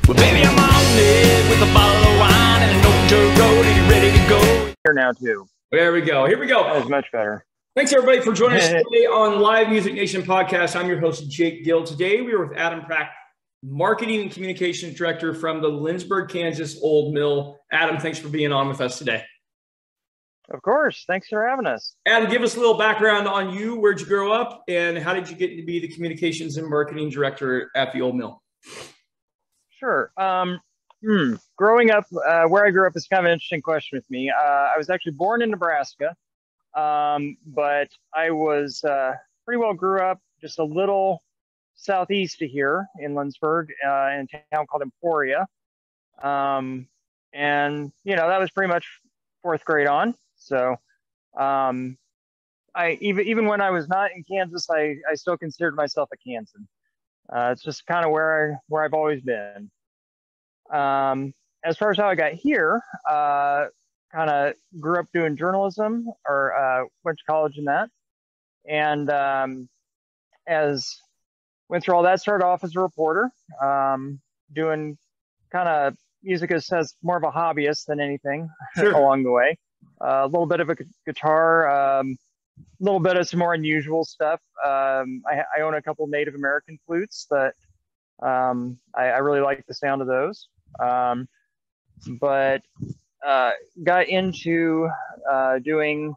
Well, baby, I'm on it with a bottle of wine and an old dirt road. Are you ready to go? Here now too. There we go. Here we go. That is much better. Thanks everybody for joining us today on Live Music Nation podcast. I'm your host, Jake Gill. Today we are with Adam Pracht, Marketing and Communications Director from the Lindsborg, Kansas Old Mill. Adam, thanks for being on with us today. Of course. Thanks for having us. Adam, give us a little background on you. Where'd you grow up and how did you get to be the Communications and Marketing Director at the Old Mill? Sure. Growing up, where I grew up is kind of an interesting question with me. I was actually born in Nebraska, but I was pretty well grew up just a little southeast of here in Lindsborg, in a town called Emporia. And, you know, that was pretty much fourth grade on. So even when I was not in Kansas, I still considered myself a Kansan. It's just kind of where I've always been. As far as how I got here, kind of grew up doing journalism or went to college in that. And as went through all that, started off as a reporter, doing kind of music as more of a hobbyist than anything along the way. A little bit of a guitar, a little bit of some more unusual stuff. I own a couple Native American flutes that I really like the sound of those. But got into doing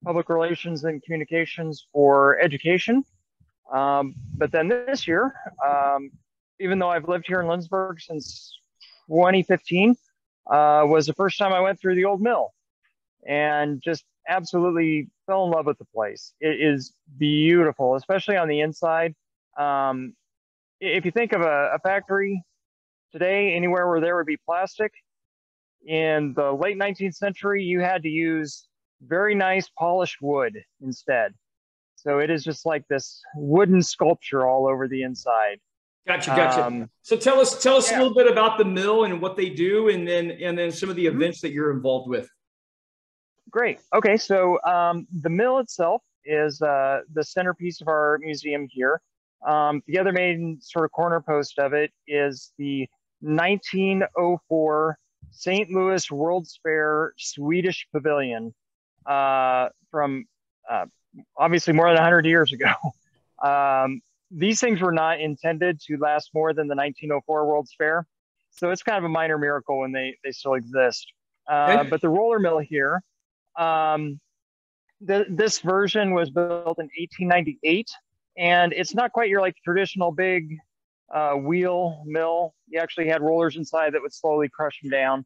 public relations and communications for education. But then this year, even though I've lived here in Lindsborg since 2015, was the first time I went through the Old Mill and just absolutely fell in love with the place. It is beautiful, especially on the inside. If you think of a factory today, anywhere where there would be plastic, in the late 19th century, you had to use very nice polished wood instead. So it is just like this wooden sculpture all over the inside. Gotcha. So tell us a little bit about the mill and what they do, and then some of the events that you're involved with. Great. Okay, so the mill itself is the centerpiece of our museum here. The other main sort of corner post of it is the 1904 St. Louis World's Fair Swedish Pavilion from obviously more than 100 years ago. These things were not intended to last more than the 1904 World's Fair, so it's kind of a minor miracle when they still exist. But the roller mill here, this version was built in 1898, and it's not quite your like traditional big wheel mill. You actually had rollers inside that would slowly crush them down.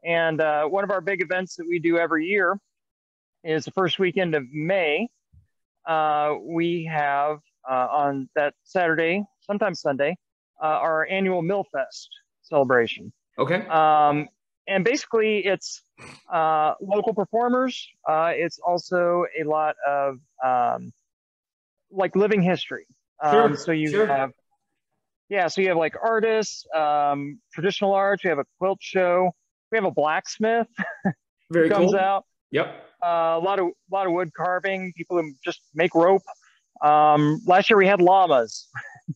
And one of our big events that we do every year is the first weekend of May. We have on that Saturday, sometimes Sunday, our annual Mill Fest celebration. Okay. And basically it's local performers. It's also a lot of like living history. So you have like artists, traditional arts. We have a quilt show. We have a blacksmith Very who comes cool. out. Yep. A lot of wood carving. People who just make rope. Last year we had llamas.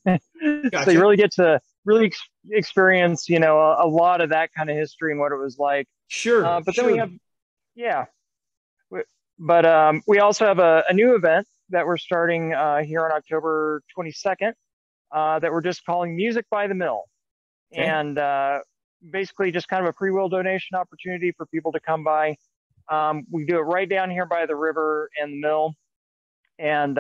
Gotcha. So you really get to really experience, you know, a lot of that kind of history and what it was like. Sure. But then we have, we also have a new event that we're starting here on October 22nd that we're just calling Music by the Mill. Okay. And basically just kind of a free will donation opportunity for people to come by. We do it right down here by the river and the mill. And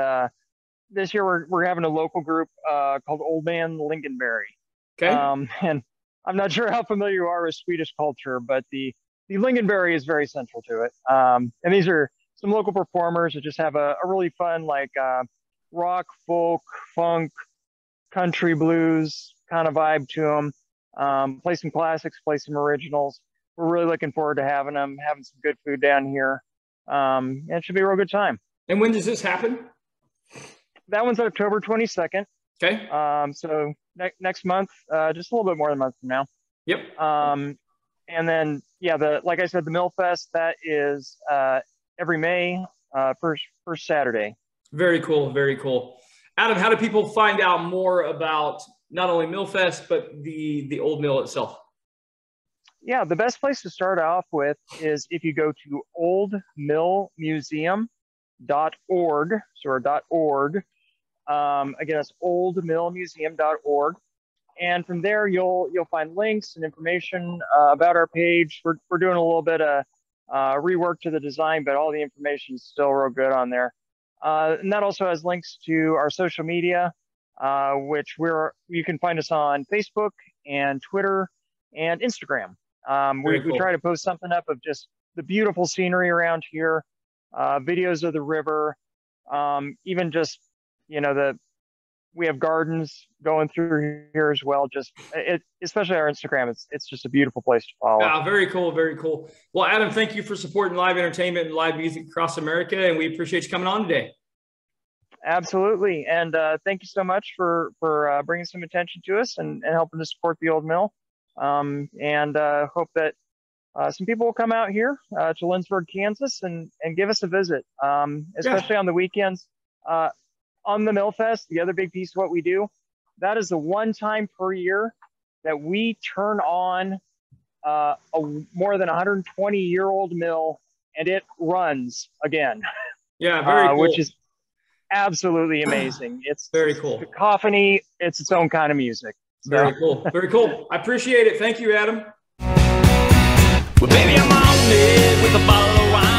this year we're having a local group called Old Man Lincolnberry. Okay. And I'm not sure how familiar you are with Swedish culture, but the Lincolnberry is very central to it. And these are some local performers that just have a really fun, like rock, folk, funk, country blues kind of vibe to them. Play some classics, play some originals. We're really looking forward to having them, having some good food down here. And it should be a real good time. And when does this happen? That one's October 22nd. Okay. So next month, just a little bit more than a month from now. Yep. And then, like I said, the Mill Fest, that is every May, first Saturday. Very cool. Very cool. Adam, how do people find out more about not only Millfest, but the old mill itself? Yeah, the best place to start off with is if you go to oldmillmuseum.org, so .org. Again, that's oldmillmuseum.org. And from there, you'll find links and information about our page. We're doing a little bit of rework to the design, but all the information is still real good on there. And that also has links to our social media, which you can find us on Facebook and Twitter and Instagram. We try to post something up of just the beautiful scenery around here, videos of the river, even just, we have gardens going through here as well. Especially our Instagram, it's just a beautiful place to follow. Yeah, very cool, very cool. Well, Adam, thank you for supporting live entertainment and live music across America, and we appreciate you coming on today. Absolutely, and thank you so much for bringing some attention to us and helping to support the old mill. And hope that some people will come out here to Lindsborg, Kansas, and give us a visit, especially on the weekends. On the Millfest, the other big piece of what we do, that is the one time per year that we turn on a more than 120-year-old mill, and it runs again. Yeah, very cool. Which is absolutely amazing. It's very cool. Cacophony, it's its own kind of music. Very cool. Very cool. I appreciate it. Thank you, Adam. Well, baby, I'm on it with a bottle of wine.